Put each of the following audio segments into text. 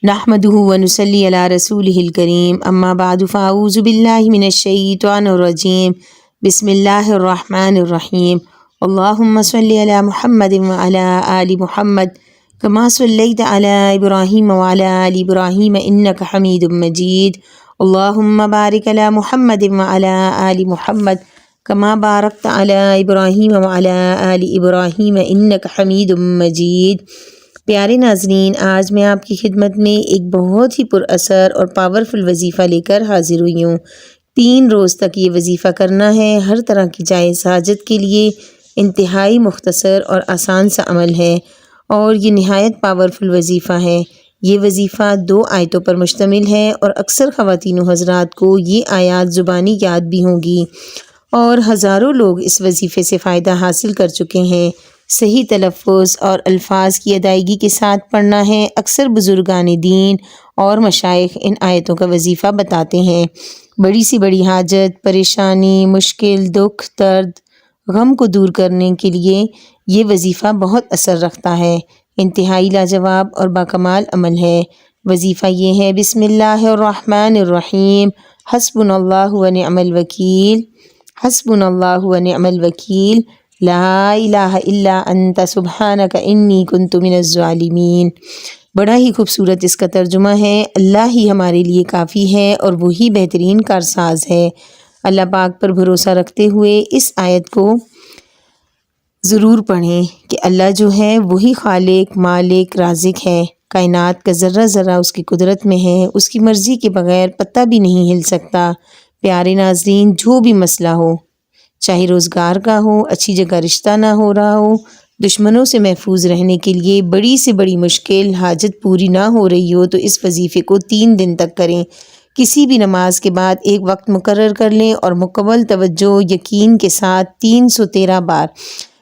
نحمدہ ونصلی علی رسولہ الکریم اما بعد فاعوذ باللہ من الشیطان الرجیم بسم اللہ الرحمن الرحیم اللہم صلی علی محمد وعلی آل محمد کما صلیت علی ابراہیم وعلی آل ابراہیم انک حمید مجید اللہم بارک علی محمد وعلی آل محمد کما بارکت علی ابراہیم وعلی آل ابراہیم انک حمید مجید۔ پیارے ناظرین، آج میں آپ کی خدمت میں ایک بہت ہی پر اثر اور پاورفل وظیفہ لے کر حاضر ہوئی ہوں۔ 3 روز تک یہ وظیفہ کرنا ہے۔ ہر طرح کی جائز حاجت کے لیے انتہائی مختصر اور آسان سا عمل ہے اور یہ نہایت پاورفل وظیفہ ہے۔ یہ وظیفہ 2 آیتوں پر مشتمل ہے اور اکثر خواتین و حضرات کو یہ آیات زبانی یاد بھی ہوں گی اور ہزاروں لوگ اس وظیفے سے فائدہ حاصل کر چکے ہیں۔ صحیح تلفظ اور الفاظ کی ادائیگی کے ساتھ پڑھنا ہے۔ اکثر بزرگان دین اور مشائخ ان آیتوں کا وظیفہ بتاتے ہیں۔ بڑی سی بڑی حاجت، پریشانی، مشکل، دکھ، درد، غم کو دور کرنے کے لیے یہ وظیفہ بہت اثر رکھتا ہے۔ انتہائی لاجواب اور باکمال عمل ہے۔ وظیفہ یہ ہے: بسم اللہ الرحمن الرحیم، حسبنا اللہ ونعم الوکیل، حسبنا اللہ ونعم الوکیل، لا الہ الا انت سبحانک انی کنت من الظالمین۔ بڑا ہی خوبصورت اس کا ترجمہ ہے۔ اللہ ہی ہمارے لیے کافی ہے اور وہی بہترین کارساز ہے۔ اللہ پاک پر بھروسہ رکھتے ہوئے اس آیت کو ضرور پڑھیں کہ اللہ جو ہے وہی خالق، مالک، رازق ہے۔ کائنات کا ذرہ ذرہ اس کی قدرت میں ہے۔ اس کی مرضی کے بغیر پتہ بھی نہیں ہل سکتا۔ پیارے ناظرین، جو بھی مسئلہ ہو، چاہے روزگار کا ہو، اچھی جگہ رشتہ نہ ہو رہا ہو، دشمنوں سے محفوظ رہنے کے لیے بڑی سے بڑی مشکل حاجت پوری نہ ہو رہی ہو، تو اس وظیفے کو 3 دن تک کریں۔ کسی بھی نماز کے بعد ایک وقت مقرر کر لیں اور مکمل توجہ یقین کے ساتھ 313 بار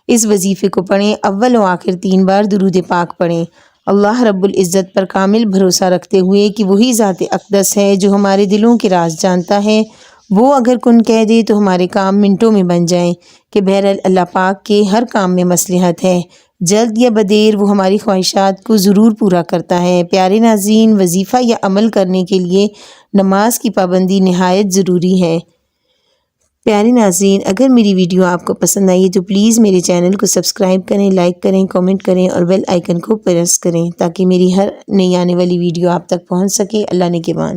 اس وظیفے کو پڑھیں۔ اول و آخر 3 بار درود پاک پڑھیں۔ اللہ رب العزت پر کامل بھروسہ رکھتے ہوئے کہ وہی ذات اقدس ہے جو ہمارے دلوں کے راز جانتا ہے، وہ اگر کن کہہ دے تو ہمارے کام منٹوں میں بن جائیں، کہ بہرحال اللہ پاک کے ہر کام میں مصلحت ہے۔ جلد یا بدیر وہ ہماری خواہشات کو ضرور پورا کرتا ہے۔ پیارے ناظرین، وظیفہ یا عمل کرنے کے لیے نماز کی پابندی نہایت ضروری ہے۔ پیارے ناظرین، اگر میری ویڈیو آپ کو پسند آئی تو پلیز میرے چینل کو سبسکرائب کریں، لائک کریں، کامنٹ کریں اور بیل آئیکن کو پریس کریں تاکہ میری ہر نئی آنے والی ویڈیو آپ تک پہنچ سکے۔ اللہ نگہبان۔